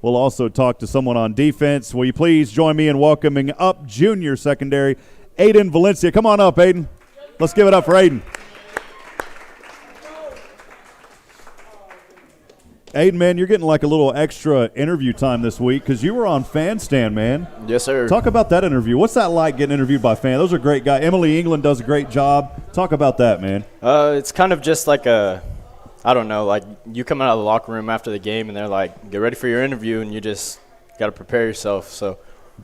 We'll also talk to someone on defense. Will you please join me in welcoming up junior secondary, Ayden Valencia. Come on up, Ayden. Let's give it up for Ayden. Ayden, man, you're getting like a little extra interview time this week because you were on Fan Stand, man. Yes, sir. Talk about that interview. What's that like getting interviewed by fans? Those are great guys. Emily England does a great job. Talk about that, man. It's kind of just like I don't know, like you come out of the locker room after the game and they're like, get ready for your interview, and you just got to prepare yourself. So,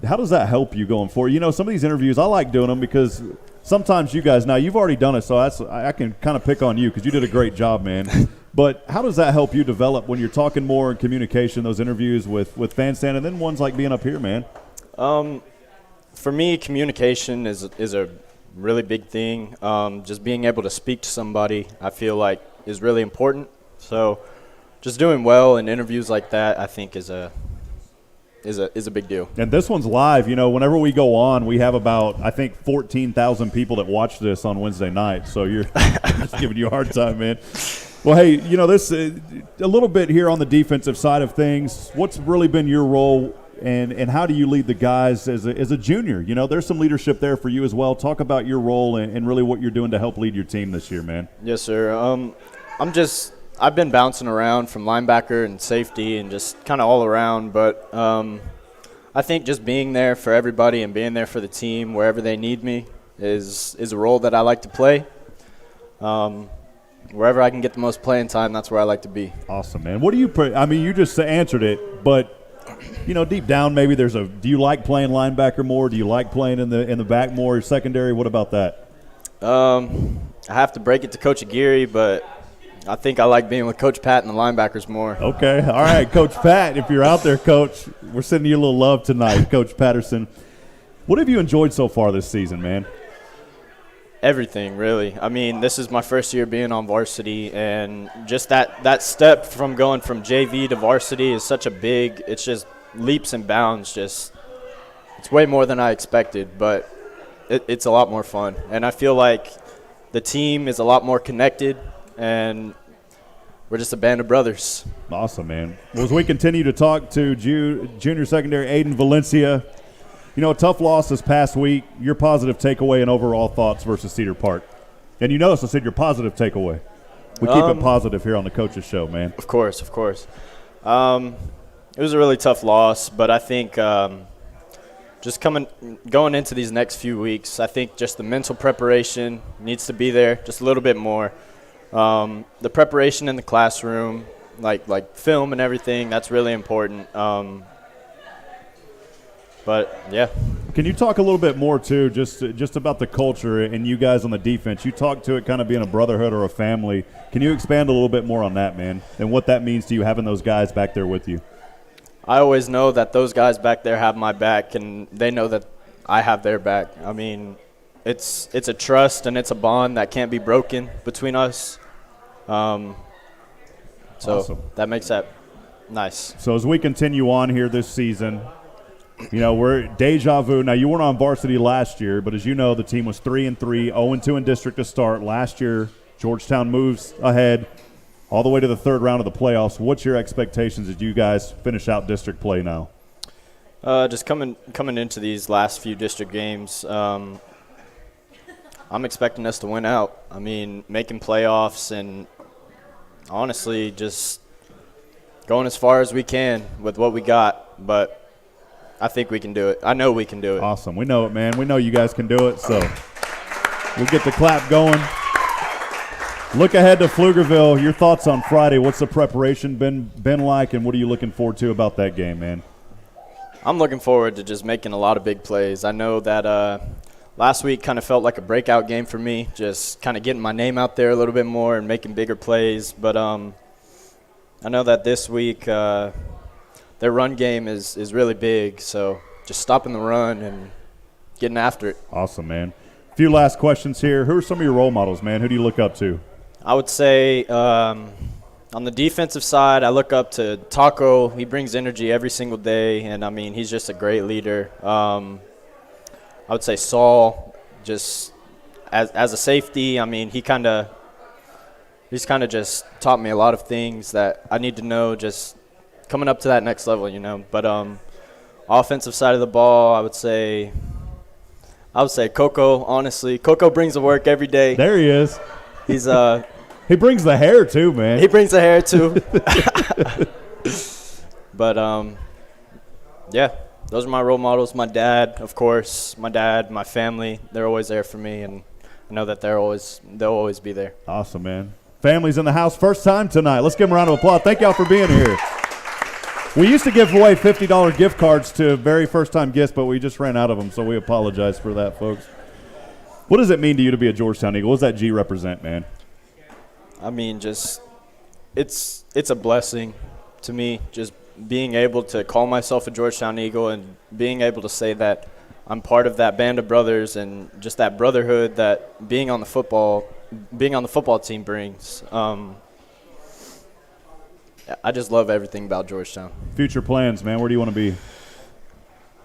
how does that help you going forward? You know, some of these interviews, I like doing them because sometimes you guys, now you've already done it, so I can kind of pick on you because you did a great job, man. But how does that help you develop when you're talking more in communication, those interviews with Fan Stand, and then ones like being up here, man? For me, communication is a really big thing. Just being able to speak to somebody, I feel like, is really important. So just doing well in interviews like that, I think, is a big deal. And this one's live. You know, whenever we go on, we have about, I think, 14,000 people that watch this on Wednesday night. So you're just giving you a hard time, man. Well, hey, you know, this a little bit here on the defensive side of things. What's really been your role, and how do you lead the guys as a junior? You know, there's some leadership there for you as well. Talk about your role and really what you're doing to help lead your team this year, man. Yes, sir. I've been bouncing around from linebacker and safety and just kind of all around, but I think just being there for everybody and being there for the team wherever they need me is a role that I like to play. Wherever I can get the most playing time, that's where I like to be. Awesome, man. What do you I mean, you just answered it, but you know, deep down, maybe do you like playing linebacker more? Do you like playing in the back more, secondary? What about that? I have to break it to Coach Aguirre, but I think I like being with Coach Pat and the linebackers more. Okay. All right, Coach Pat, if you're out there, Coach, we're sending you a little love tonight, Coach Patterson. What have you enjoyed so far this season, man? Everything, really. I mean, this is my first year being on varsity, and just that step from going from JV to varsity is such a big – it's just leaps and bounds. It's way more than I expected, but it's a lot more fun. And I feel like the team is a lot more connected, and we're just a band of brothers. Awesome, man. Well, as we continue to talk to junior secondary Ayden Valencia, you know, a tough loss this past week. Your positive takeaway and overall thoughts versus Cedar Park. And you notice I said your positive takeaway. We keep it positive here on the Coaches Show, man. Of course. It was a really tough loss, but I think just going into these next few weeks, I think just the mental preparation needs to be there just a little bit more. The preparation in the classroom, like film and everything, that's really important. But, yeah. Can you talk a little bit more, too, just about the culture and you guys on the defense? You talked to it kind of being a brotherhood or a family. Can you expand a little bit more on that, man, and what that means to you having those guys back there with you? I always know that those guys back there have my back, and they know that I have their back. I mean, it's a trust and it's a bond that can't be broken between us. So awesome. That makes that nice. So as we continue on here this season – you know, we're deja vu. Now, you weren't on varsity last year, but as you know, the team was 3-3, 0-2 in district to start. Last year, Georgetown moves ahead all the way to the third round of the playoffs. What's your expectations as you guys finish out district play now? Just coming into these last few district games, I'm expecting us to win out. I mean, making playoffs and honestly just going as far as we can with what we got, but I think we can do it. I know we can do it. Awesome. We know it, man. We know you guys can do it, so we'll get the clap going. Look ahead to Pflugerville. Your thoughts on Friday. What's the preparation been like, and what are you looking forward to about that game, man? I'm looking forward to just making a lot of big plays. I know that last week kind of felt like a breakout game for me, just kind of getting my name out there a little bit more and making bigger plays. But I know that this week their run game is really big, so just stopping the run and getting after it. Awesome, man. A few last questions here. Who are some of your role models, man? Who do you look up to? I would say on the defensive side, I look up to Taco. He brings energy every single day, and, I mean, he's just a great leader. I would say Saul, just as a safety, I mean, he's kind of just taught me a lot of things that I need to know, just coming up to that next level, you know. But offensive side of the ball, I would say Coco. Honestly, Coco brings the work every day. There he is. He's he brings the hair too, man. He brings the hair too. But yeah, those are my role models. My dad, of course. My dad, my family. They're always there for me, and I know that they'll always be there. Awesome, man. Family's in the house. First time tonight. Let's give them a round of applause. Thank y'all for being here. We used to give away $50 gift cards to very first-time guests, but we just ran out of them, so we apologize for that, folks. What does it mean to you to be a Georgetown Eagle? What does that G represent, man? I mean, just it's a blessing to me, just being able to call myself a Georgetown Eagle and being able to say that I'm part of that band of brothers and just that brotherhood that being on the football team brings. I just love everything about Georgetown. Future plans, man. Where do you want to be?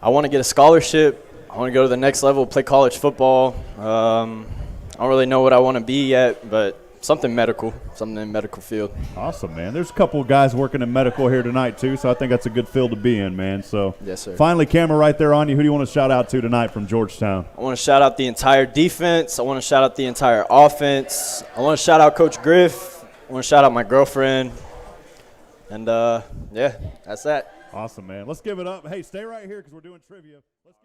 I want to get a scholarship. I want to go to the next level, play college football. I don't really know what I want to be yet, but something in medical field. Awesome, man. There's a couple of guys working in medical here tonight, too, so I think that's a good field to be in, man. So, yes, sir. Finally, camera right there on you. Who do you want to shout out to tonight from Georgetown? I want to shout out the entire defense. I want to shout out the entire offense. I want to shout out Coach Griff. I want to shout out my girlfriend. And, yeah, that's that. Awesome, man. Let's give it up. Hey, stay right here because we're doing trivia. Let's give it